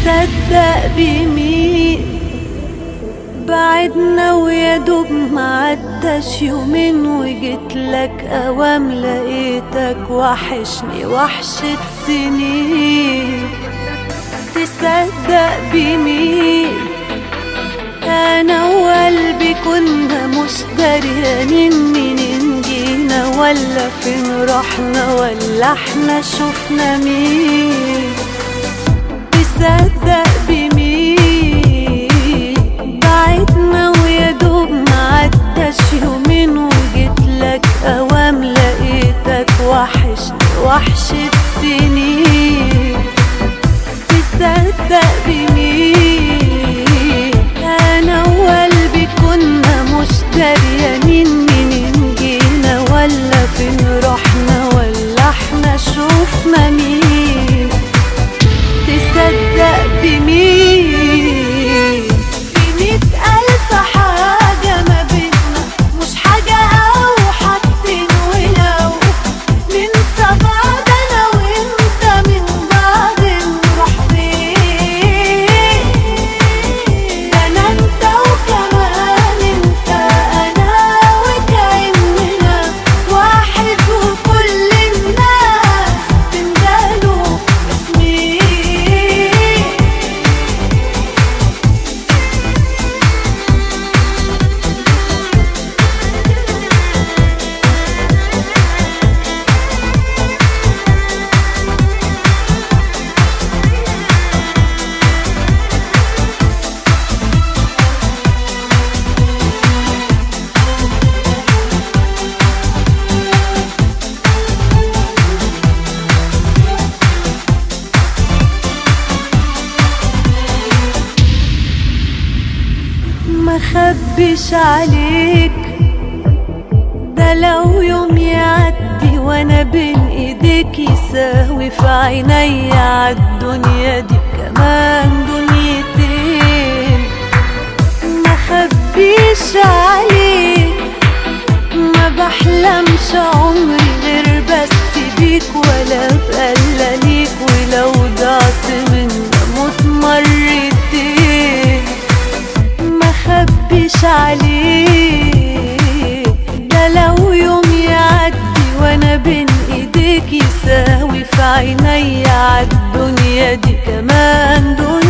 تصدق بمين بعدنا ويدوب معداش يومين وجيتلك اوام لقيتك وحشني وحشة سنين. تصدق بمين انا وقلبي كنا مش دريانين منين جينا ولا فين رحنا ولا احنا شفنا مين. تصدق بمين بعدنا ويدوب معداش يومين وجيتلك اوام لقيتك وحشني وحشة سنين. تصدق بمين انا وقلبي كنا مش دريانين منين جينا ولا فين رحنا ولا احنا شوفنا مين. تصدق بمين في 100,000 حاجة ما بينا مش حاجة أو حاجتين ولو ننسى بعض أنا وأنت من بعض نروح فين. أنا أنت وكمان أنت أنا وكأننا واحد وكل الناس تندهلوا اسمي. ما خبيش عليك ده لو يوم يعدي وانا بين ايديك يساوي في عيني عالدنيا دي كمان دنيتين. ما خبيش عليك ما بحلمش عمري غير بس بيك ولا بقلى ليك ولو ضعت منا موت مرتين. ما خبيش عليك ده لو يوم يعدي وانا بين ايديك يساوي في عيني عالدنيا دي كمان دنيا.